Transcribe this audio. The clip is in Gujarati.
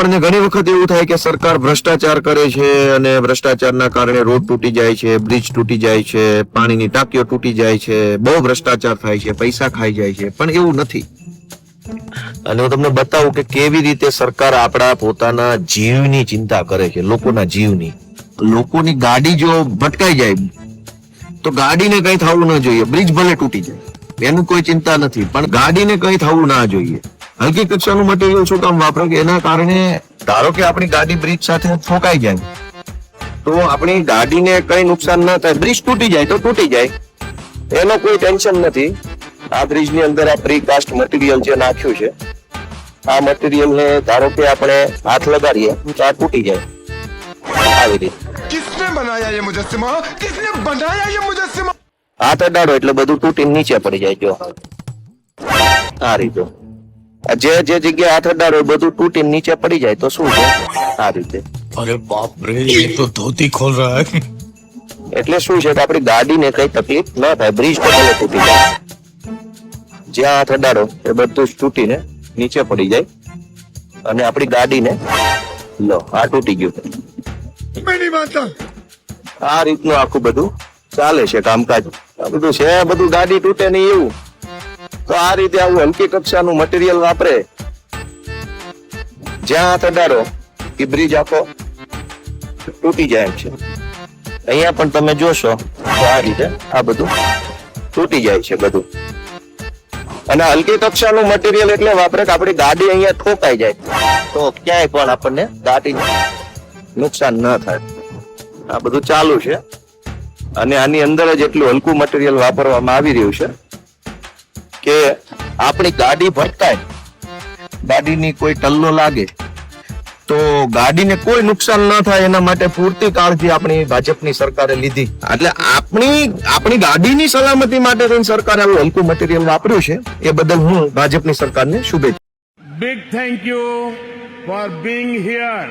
આપણને ઘણી વખત એવું થાય કે સરકાર ભ્રષ્ટાચાર કરે છે અને ભ્રષ્ટાચારના કારણે રોડ તૂટી જાય છે, બ્રિજ તૂટી જાય છે, પાણીની ટાંકીઓ તૂટી જાય છે, બહુ ભ્રષ્ટાચાર થાય છે, પૈસા ખાઈ જાય છે. પણ એવું નથી. અને હું તમને બતાવું કે કેવી રીતે સરકાર આપણા પોતાના જીવની ચિંતા કરે છે, લોકોના જીવની. લોકોની ગાડી જો ભટકાઈ જાય તો ગાડીને કઈ થવું ના જોઈએ. બ્રિજ ભલે તૂટી જાય એનું કોઈ ચિંતા નથી, પણ ગાડીને કઈ થવું ના જોઈએ. હલકી કક્ષાનું મટીરિયલ શું કામ વાપરે કે એના કારણે ધારો કે આપણી ગાડી બ્રિજ સાથે ઠોકાઈ જાય તો આપણી ગાડીને કઈ નુકસાન ના થાય. બ્રિજ તૂટી જાય તો તૂટી જાય, એનો કોઈ ટેન્શન નથી. આ બ્રિજ ની અંદર આ પ્રીકાસ્ટ મટીરિયલ જે નાખ્યું છે, આ મટીરિયલ ને ધારો કે આપણે હાથ લગાડીએ તો આ તૂટી જાય. આવી રીતે किसने बनाया ये मुजस्सिमा? किसने बनाया ये मुजस्सिमा? હાથ અડાડો એટલે બધું તૂટીને નીચે પડી જાય. જો આ રીતે જે જગ્યાએ હાથ અડાડો એ બધું તૂટીને નીચે પડી જાય તો શું છે આ રીતે. अरे बाप रे, ये तो धोती खोल रहा है. એટલે શું છે કે આપણી ગાડીને કઈ તકલીફ ન થાય. બ્રિજ તો ભલે તૂટી જાય, જ્યાં હાથ અડાડો એ બધું જ તૂટીને નીચે પડી જાય અને આપણી ગાડીને લો આ તૂટી ગયું. मैं नहीं मानता. આ રીતનું આખું બધું ચાલે છે કામકાજ. આ બધું છે, બધું ગાડી તૂટે નહીં એવું. તો આ રીતે આવું હલકી કક્ષાનું મટીરિયલ વાપરે, જ્યાં હાથ અડાડો એ બ્રિજ આખો તૂટી જાય એમ છે. અહીંયા પણ તમે જોશો તો આ રીતે આ બધું તૂટી જાય છે બધું. અને હલકી કક્ષાનું મટીરિયલ એટલે વાપરે કે આપણી ગાડી અહીંયા ઠોકાઈ જાય તો ક્યાંય પણ આપણને ગાડીને નુકસાન ન થાય. આ બધું ચાલુ છે અને આની અંદર જ એટલું હલકું મટીરિયલ વાપરવામાં આવી રહ્યું છે કે આપણી ગાડી ભટકાય, ગાડીની કોઈ ટલ્લો લાગે તો ગાડીને કોઈ નુકસાન ન થાય એના માટે પૂરતી કાળજી આપણી ભાજપની સરકારે લીધી. એટલે આપણી ગાડીની સલામતી માટે સરકારે આવું હલકું મટીરિયલ વાપર્યું છે. એ બદલ હું ભાજપની સરકારને શુભેચ્છા. Big thank you for being here.